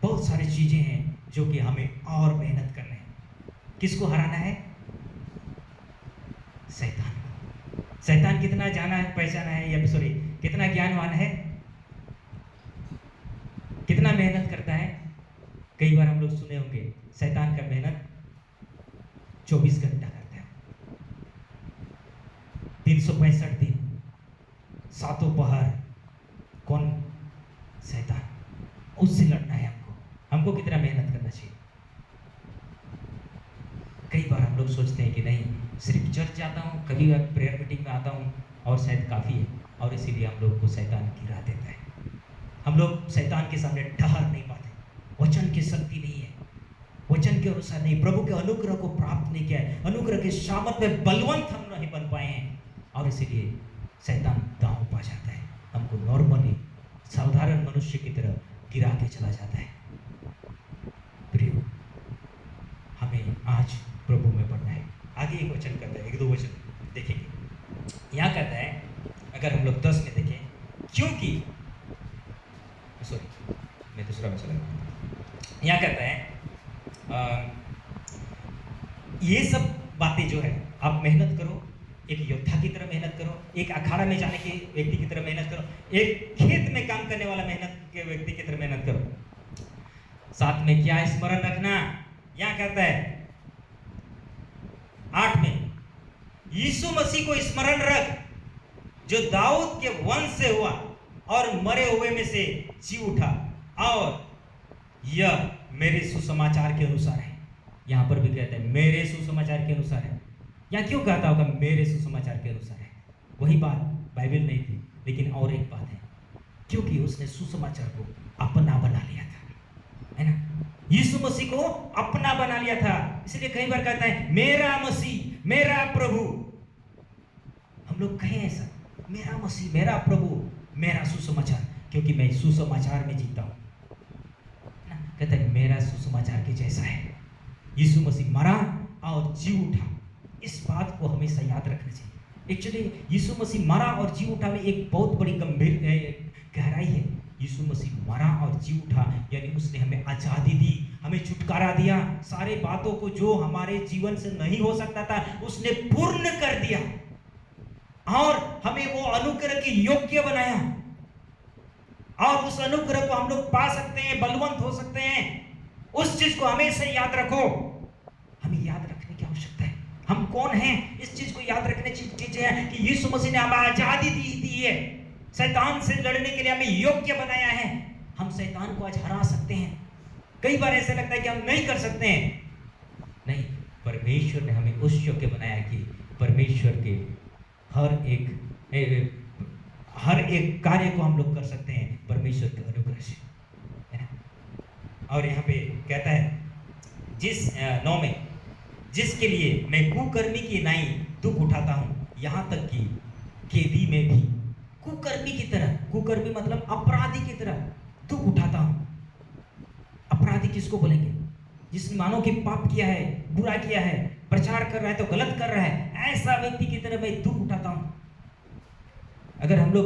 बहुत सारी चीजें हैं जो कि हमें और मेहनत करना है। किसको हराना है? शैतान को। शैतान कितना जाना है, पहचाना है, या सॉरी कितना ज्ञानवान है, कितना मेहनत करता है। कई बार हम लोग सुने होंगे शैतान का मेहनत 24 घंटा करता है, 365 दिन, 7 पहर। कौन? शैतान। उससे लड़ना है हमको कितना मेहनत करना चाहिए। कई बार हम लोग सोचते हैं कि नहीं, सिर्फ चर्च जाता हूँ, कभी प्रेयर मीटिंग में आता हूँ और शायद काफ़ी है, और इसीलिए हम लोग को शैतान गिरा देता है। हम लोग शैतान के सामने ठहर नहीं पाते, वचन की शक्ति नहीं है, वचन के अनुसार नहीं, प्रभु के अनुग्रह को प्राप्त नहीं किया है, अनुग्रह के सामर्थ में बलवंत हम नहीं बन पाए हैं, और इसीलिए शैतान दांव पा जाता है, हमको नॉर्मली साधारण मनुष्य की तरह गिरा के चला जाता है। प्रियो, हमें आज प्रभु में बढ़ना है। आगे एक वचन कहता है, 1-2 वचन देखेंगे। यहाँ कहता है, अगर हम लोग 10 में देखें, क्योंकि सॉरी मैं दूसरा वचन, यहाँ कहता है ये सब बातें जो है आप मेहनत करो, एक योद्धा की तरह मेहनत करो, एक अखाड़ा में जाने के व्यक्ति की तरह मेहनत करो, एक खेत में काम करने वाला मेहनत के व्यक्ति की तरह मेहनत करो। साथ में क्या स्मरण रखना, यहाँ कहता है 8 में, यीशु मसीह को स्मरण रख जो दाऊद के वंश से हुआ और मरे हुए में से जी उठा, और यह मेरे सुसमाचार के अनुसार है। यहां पर भी कहता है मेरे सुसमाचार के अनुसार है। यहाँ क्यों कहता होगा मेरे सुसमाचार के अनुसार है? वही बात बाइबल नहीं थी, लेकिन और एक बात है, क्योंकि उसने सुसमाचार को अपना बना लिया था, है ना? यीशु मसीह को अपना बना लिया था, इसलिए कई बार कहता है मेरा मसीह, मेरा प्रभु। हम लोग कहें ऐसा, मेरा मसीह, मेरा प्रभु, मेरा सुसमाचार, क्योंकि मैं सुसमाचार में जीता हूं। कहता है मेरा सुसमाचार के जैसा है। यीशु मसीह मरा और जी उठा, इस बात को हमेशा याद रखना चाहिए। एक्चुअली यीशु मसीह मरा और जी उठा में एक बहुत बड़ी गंभीर गहराई है। यीशु मसीह मरा और जी उठा, यानी उसने हमें आजादी दी, हमें छुटकारा दिया, सारे बातों को जो हमारे जीवन से नहीं हो सकता था उसने पूर्ण कर दिया, और हमें वो अनुग्रह के योग्य बनाया, और उस अनुग्रह को हम लोग पा सकते हैं, बलवंत हो सकते हैं। उस चीज को हमेशा याद रखो। हमें याद रखने की आवश्यकता है, हम कौन हैं, इस चीज को याद रखने की चीज है कि यीशु मसीह ने हमें आजादी दी है। शैतान से लड़ने के लिए हमें योग्य बनाया है। हम शैतान को आज हरा सकते हैं। कई बार ऐसा लगता है कि हम नहीं कर सकते हैं, नहीं, परमेश्वर ने हमें उस योग्य बनाया कि परमेश्वर के हर एक कार्य को हम लोग कर सकते हैं परमेश्वर के अनुग्रह से, है ना। और यहाँ पे कहता है 9 में, जिसके लिए मैं कुकर्मी की नाई दुख उठाता हूँ, यहाँ तक कि कैदी में भी कुकर्मी की तरह, कुकर्मी मतलब अपराधी की तरह दुख उठाता हूँ। अपराधी किसको बोलेंगे? जिसने मानो कि पाप किया है, बुरा किया है, प्रचार कर रहा है तो गलत कर रहा है, ऐसा व्यक्ति की तरह मैं दुख उठाता हूँ। अगर हम लोग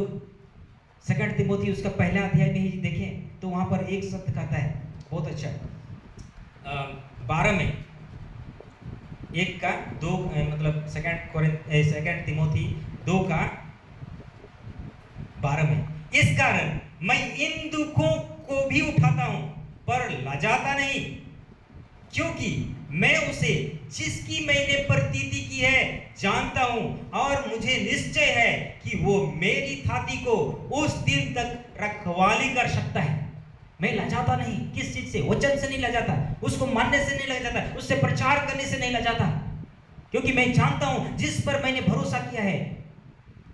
2 तिमोथी उसका पहला अध्याय में ही देखें तो वहां पर एक शब्द कहता है बहुत अच्छा, 12 में 1 का 2 मतलब 2 तिमोथी 2 का 12 में, इस कारण मैं इन दुखों को भी उठाता हूं पर लजाता नहीं, क्योंकि मैं उसे जिसकी मैंने प्रतीति की है जानता हूं और मुझे निश्चय है कि वो मेरी थाती को उस दिन तक रखवाली कर सकता है। मैं लजाता नहीं, किस चीज से? वचन से नहीं लजाता, उसको मानने से नहीं लजाता, उससे प्रचार करने से नहीं लजाता, क्योंकि मैं जानता हूं जिस पर मैंने भरोसा किया है,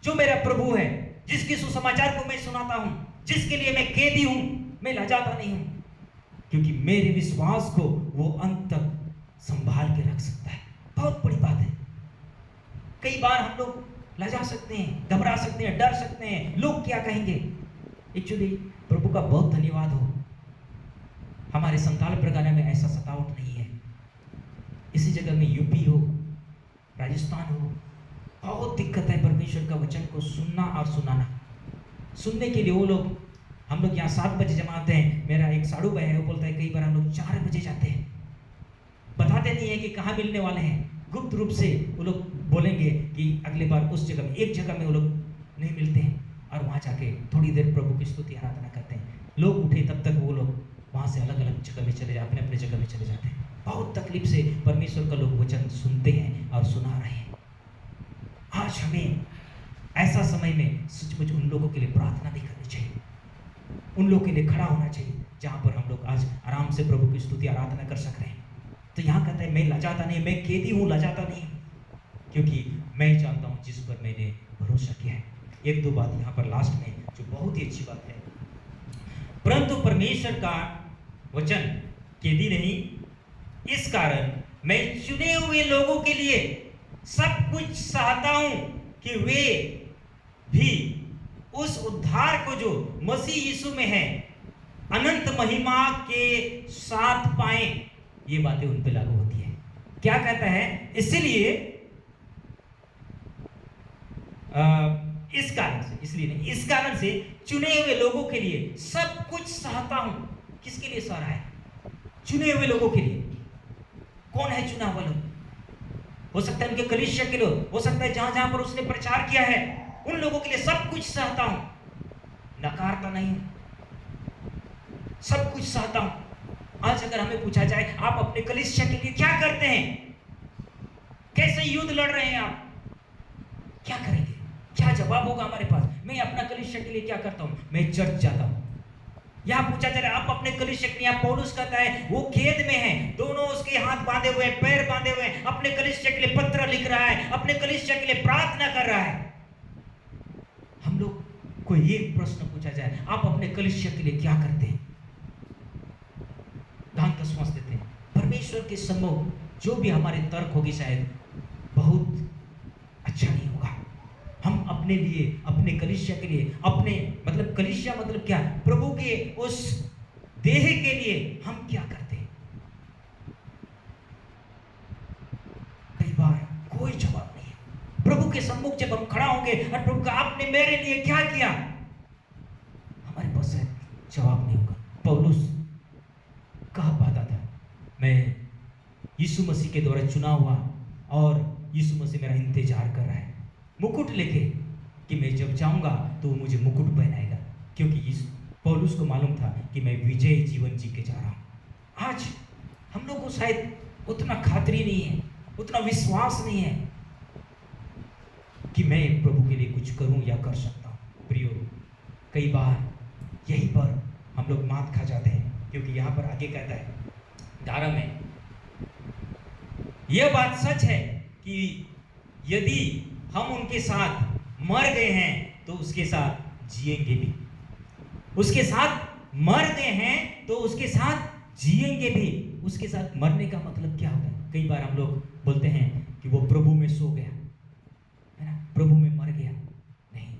जो मेरा प्रभु है, जिसके सुसमाचार को मैं सुनाता हूं, जिसके लिए मैं कैदी हूं, मैं लजाता नहीं हूं, क्योंकि मेरे विश्वास को वो अंत तक संभाल के रख सकता है। बहुत बड़ी बात है। कई बार हम लोग लजा सकते हैं, घबरा सकते हैं, डर सकते हैं, लोग क्या कहेंगे। एक्चुअली प्रभु का बहुत धन्यवाद हो, हमारे संताल परगना में ऐसा सतावट नहीं है। इसी जगह में यूपी हो, राजस्थान हो, बहुत दिक्कत है परमेश्वर का वचन को सुनना और सुनाना। सुनने के लिए वो लोग, हम लोग यहाँ 7 बजे जमा आते हैं। मेरा एक साड़ू भाई है, वो बोलता है कई बार हम लोग 4 बजे जाते हैं, बताते नहीं है कि कहाँ मिलने वाले हैं। गुप्त रूप से वो लोग बोलेंगे कि अगले बार उस जगह में, एक जगह में वो लोग नहीं मिलते हैं, और वहाँ जाके थोड़ी देर प्रभु की स्तुति आराधना करते हैं। लोग उठे तब तक वो लोग वहाँ से अलग अलग जगह में चले जाते, अपने अपने जगह में चले जाते हैं। बहुत तकलीफ से परमेश्वर का लोग वचन सुनते हैं और सुना रहे हैं। आज हमें ऐसा समय में सचमुच उन लोगों के लिए प्रार्थना भी करनी चाहिए, उन लोगों के लिए खड़ा होना चाहिए जहाँ पर हम लोग आज आराम से प्रभु की स्तुति आराधना कर सक रहे हैं। तो यहाँ कहता है मैं लजाता नहीं, मैं कैदी हूँ, लजाता नहीं, क्योंकि मैं जानता हूँ जिस पर मैंने भरोसा किया है। 1-2 बात यहाँ पर लास्ट में जो बहुत ही अच्छी बात है, परंतु परमेश्वर का वचन कैदी नहीं, इस कारण मैं चुने हुए लोगों के लिए सब कुछ सहता हूं कि वे भी उस उद्धार को जो मसीह यीशु में है अनंत महिमा के साथ पाएं। ये बातें उन पे लागू होती है। क्या कहता है? इसलिए इस कारण से, इसलिए नहीं, इस कारण से चुने हुए लोगों के लिए सब कुछ सहता हूं। किसके लिए सह रहा है? चुने हुए लोगों के लिए। कौन है चुना हुआ लोग? हो सकता है उनके कलीसिया के लोग, हो सकता है जहां जहां पर उसने प्रचार किया है, उन लोगों के लिए सब कुछ सहता हूं, नकारता नहीं, सब कुछ सहता हूं। आज अगर हमें पूछा जाए आप अपने कलीसिया के लिए क्या करते हैं, कैसे युद्ध लड़ रहे हैं, आप क्या करेंगे? क्या जवाब होगा हमारे पास? मैं अपना कलीसिया के लिए क्या करता हूं? मैं चर्च जाता हूं। यहाँ पूछा जा रहा है आप अपने कलीसिया के लिए, यहाँ पौलुस कहता है वो खेद में है, दोनों उसके हाथ बांधे हुए, पैर बांधे हुए, अपने कलीसिया के लिए पत्र लिख रहा है, अपने कलीसिया के लिए प्रार्थना कर रहा है। हम लोग को ये प्रश्न पूछा जाए आप अपने कलीसिया के लिए क्या करते हैं, दान दसवां देते हैं। परमेश्वर के सम्मुख जो भी हमारे तर्क होगी शायद बहुत अच्छा नहीं होगा। हम अपने लिए, अपने कलीसिया के लिए, अपने मतलब कलीसिया मतलब क्या, प्रभु के उस देह के लिए हम क्या करते हैं? कई बार कोई जवाब नहीं है। प्रभु के सम्मुख जब हम खड़ा होंगे और प्रभु का आपने मेरे लिए क्या किया, हमारे पास जवाब नहीं होगा। पौलुस कहा पाता था मैं यीशु मसीह के द्वारा चुना हुआ और यीशु मसीह मेरा इंतजार कर रहा है मुकुट लेके, कि मैं जब जाऊंगा तो वो मुझे मुकुट पहनाएगा, क्योंकि पौलुस को मालूम था कि मैं विजय जीवन जी के जा रहा हूं। आज हम लोग को शायद उतना खातिरी नहीं है, उतना विश्वास नहीं है कि मैं प्रभु के लिए कुछ करूं या कर सकता हूं। प्रियो, कई बार यहीं पर हम लोग मात खा जाते हैं, क्योंकि यहाँ पर आगे कहता है 11 में, यह बात सच है कि यदि हम उनके साथ मर गए हैं तो उसके साथ जिएंगे भी। उसके साथ मर गए हैं तो उसके साथ जिएंगे भी। उसके साथ मरने का मतलब क्या होता है? कई बार हम लोग बोलते हैं कि वो प्रभु में सो गया, है ना, प्रभु में मर गया। नहीं,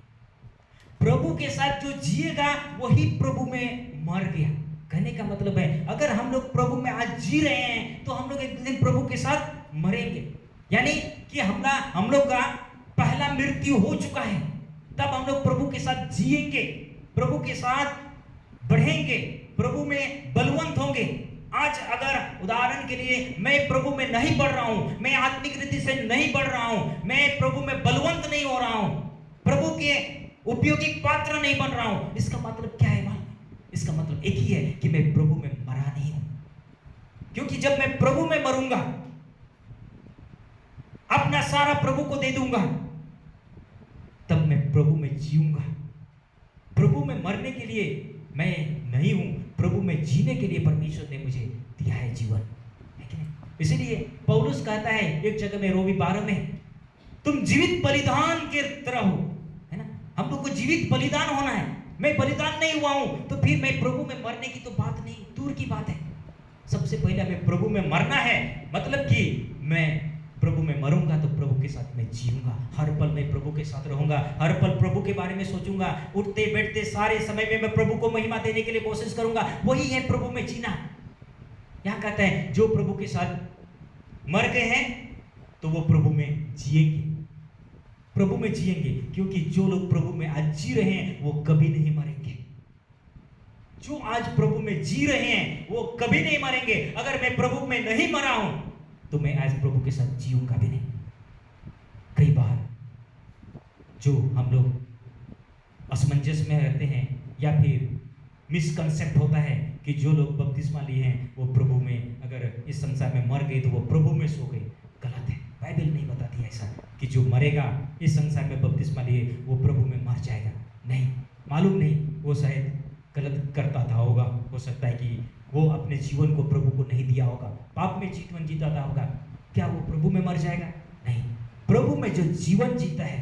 प्रभु के साथ जो जिएगा वही प्रभु में मर गया। कहने का मतलब है, अगर हम लोग प्रभु में आज जी रहे हैं तो हम लोग एक दिन प्रभु के साथ मरेंगे। यानी कि हम लोग का पहला मृत्यु हो चुका है, तब हम लोग प्रभु के साथ जिएंगे, प्रभु के साथ बढ़ेंगे, प्रभु में बलवंत होंगे। आज अगर उदाहरण के लिए मैं प्रभु में नहीं बढ़ रहा हूं, मैं आत्मिक रीति से नहीं बढ़ रहा हूं, मैं प्रभु में बलवंत नहीं हो रहा हूं, प्रभु के उपयोगी पात्र नहीं बन रहा हूं, इसका मतलब क्या है? इसका मतलब एक ही है कि मैं प्रभु में मरा नहीं हूं। क्योंकि जब मैं प्रभु में मरूंगा, अपना सारा प्रभु को दे दूंगा, तब मैं प्रभु में जीऊंगा। प्रभु में मरने के लिए मैं नहीं हूं, प्रभु में जीने के लिए परमेश्वर ने मुझे दिया है जीवन, है कि नहीं? इसीलिए पौलुस कहता है एक जगह में, रोमी 12 में, तुम जीवित बलिदान के तरह हो, है ना। हम लोग को जीवित बलिदान होना है। मैं बलिदान नहीं हुआ हूं तो फिर मैं प्रभु में मरने की तो बात नहीं, दूर की बात है। सबसे पहले मैं प्रभु में मरना है, मतलब कि मैं प्रभु में मरूंगा तो प्रभु के साथ मैं जीऊंगा। हर पल मैं प्रभु के साथ रहूंगा, हर पल प्रभु के बारे में सोचूंगा, उठते बैठते सारे समय में मैं प्रभु को महिमा देने के लिए कोशिश करूंगा। वही है प्रभु में जीना। यहां कहता है जो प्रभु के साथ मर गए हैं तो वो प्रभु में जिएंगे, प्रभु में जिएंगे। क्योंकि जो लोग प्रभु में आज जी रहे हैं वो कभी नहीं मरेंगे। जो आज प्रभु में जी रहे हैं वो कभी नहीं मरेंगे। अगर मैं प्रभु में नहीं मरा हूं तो मैं आज प्रभु के साथ जीऊंगा भी नहीं। कई बार जो हम लोग असमंजस में रहते हैं या फिर मिसकंसेप्ट होता है कि जो लोग बपतिस्मा लिए हैं वो प्रभु में, अगर इस संसार में मर गए तो वो प्रभु में सो गए। गलत है, बाइबल नहीं बताती ऐसा कि जो मरेगा इस संसार में बपतिस्मा लिए वो प्रभु में मर जाएगा। नहीं, मालूम नहीं, वो शायद गलत करता था होगा, हो सकता है कि वो अपने जीवन को प्रभु को नहीं दिया होगा, पाप में जीवन जीता होगा, क्या वो प्रभु में मर जाएगा? नहीं, प्रभु में जो जीवन जीता है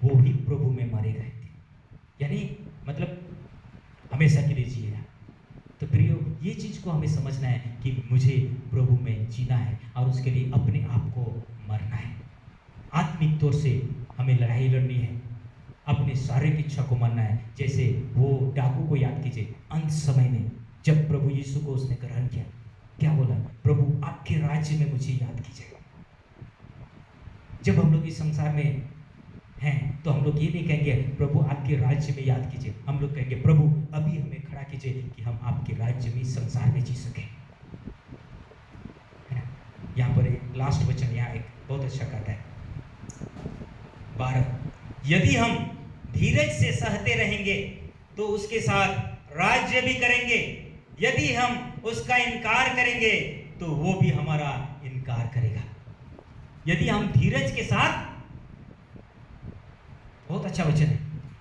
वो ही प्रभु में मरेगा, यानी मतलब हमेशा के लिए जिएगा। तो प्रियो, ये चीज को हमें समझना है कि मुझे प्रभु में जीना है और उसके लिए अपने आप को मरना है। आत्मिक तौर से हमें लड़ाई लड़नी है, अपने शारीरिक इच्छा को मानना है। जैसे वो डाकू को याद कीजिए, अंत समय में जब प्रभु यीशु को उसने ग्रहण किया, क्या बोला? प्रभु आपके राज्य में मुझे याद कीजिए। जब हम लोग इस संसार में हैं तो हम लोग ये नहीं कहेंगे प्रभु आपके राज्य में याद कीजिए, हम लोग कहेंगे प्रभु अभी हमें खड़ा कीजिए कि हम आपके राज्य में, संसार में जी सके। यहाँ पर एक लास्ट वचन, यहाँ एक बहुत अच्छा कहता है 12, यदि हम धीरज से सहते रहेंगे तो उसके साथ राज्य भी करेंगे, यदि हम उसका इनकार करेंगे तो वो भी हमारा इनकार करेगा। यदि हम धीरज के साथ, बहुत अच्छा वचन है,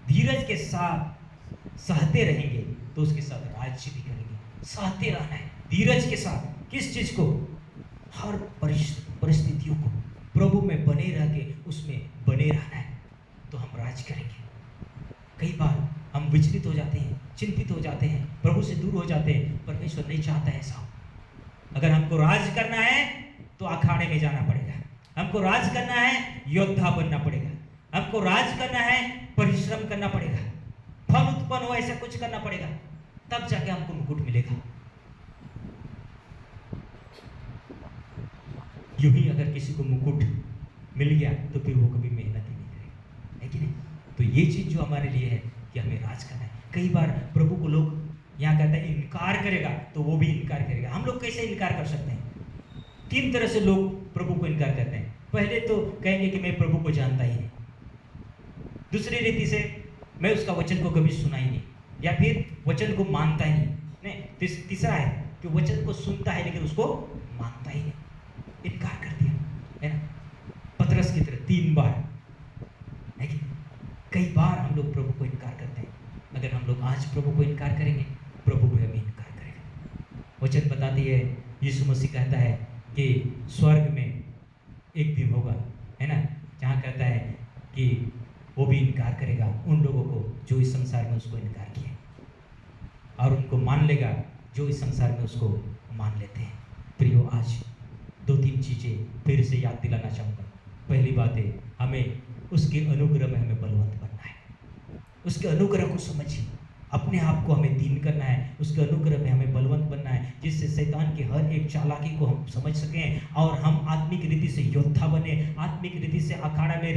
धीरज के साथ सहते रहेंगे तो उसके साथ राज्य भी करेंगे। सहते रहना है धीरज के साथ, किस चीज को? हर परिस्थितियों को प्रभु में बने रह के उसमें बने रहना है तो हम राज करेंगे। कई बार हम विचलित हो जाते हैं, चिंतित हो जाते हैं, प्रभु से दूर हो जाते हैं। परमेश्वर नहीं चाहता ऐसा हो। अगर हमको राज करना है तो अखाड़े में जाना पड़ेगा, हमको राज करना है योद्धा बनना पड़ेगा, हमको राज करना है परिश्रम करना पड़ेगा, फल उत्पन्न हो ऐसा कुछ करना पड़ेगा, तब जाके हमको मुकुट मिलेगा। यूं ही अगर किसी को मुकुट मिल गया तो फिर वो कभी मेहनत ही नहीं करेगा, है कि नहीं? तो ये चीज जो हमारे लिए है कि हमें राज करना है। कई बार प्रभु को लोग यहाँ कहते हैं इनकार करेगा तो वो भी इनकार करेगा। हम लोग कैसे इनकार कर सकते हैं? 3 तरह से लोग प्रभु को इनकार करते हैं। पहले तो कहेंगे कि मैं प्रभु को जानता ही नहीं, दूसरी रीति से मैं उसका वचन को कभी सुना ही नहीं, या फिर वचन को मानता ही नहीं। तीसरा है कि वचन को सुनता है लेकिन उसको मानता ही नहीं, इनकार कर दिया, है ना? पतरस की तरह 3 बार, है कि कई बार हम लोग प्रभु को इनकार करते हैं। अगर हम लोग आज प्रभु को इनकार करेंगे, प्रभु भी हमें इनकार करेगा। वचन बताती है, यीशु मसीह कहता है कि स्वर्ग में एक दिन होगा, है ना, जहाँ कहता है कि वो भी इनकार करेगा उन लोगों को जो इस संसार में उसको इनकार किए, और उनको मान लेगा जो इस संसार में उसको मान लेते हैं। प्रियो, आज 2-3 चीज़ें फिर से याद दिलाना चाहूँगा। पहली बात है, हमें उसके अनुग्रह में हमें बलवंत बनना है। उसके अनुग्रह को समझिए, अपने आप को हमें दीन करना है, उसके अनुग्रह में हमें बलवंत बनना है, जिससे शैतान की हर एक चालाकी को हम समझ सकें और हम आत्मिक रीति से योद्धा बने, आत्मिक रीति से अखाड़ा में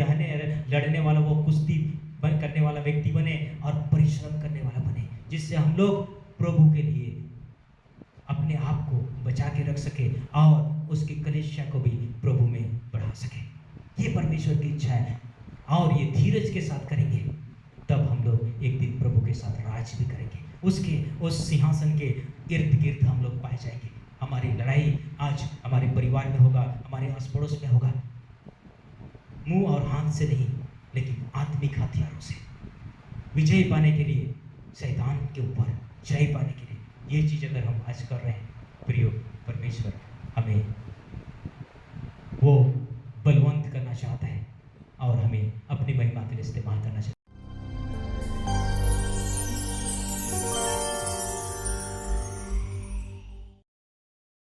लड़ने वाला वो कुश्ती करने वाला व्यक्ति बने और परिश्रम करने वाला बने, जिससे हम लोग प्रभु के लिए अपने आप को बचा के रख सके और उसकी कलीसिया को भी प्रभु में बढ़ा सके। ये परमेश्वर की इच्छा है, और ये धीरज के साथ करेंगे तब हम लोग एक दिन प्रभु के साथ राज भी करेंगे। उसके उस सिंहासन के इर्द गिर्द हम लोग पाए जाएंगे। हमारी लड़ाई आज हमारे परिवार में होगा, हमारे आस पड़ोस में होगा, मुंह और हाथ से नहीं, लेकिन आत्मिक हथियारों से विजय पाने के लिए, शैतान के ऊपर जय पाने के लिए। ये चीज़ अगर हम आज कर रहे हैं, प्रियो, परमेश्वर हमें वो बलवंत करना चाहता है और हमें अपनी महिमा के लिए इस्तेमाल करना चाहता है।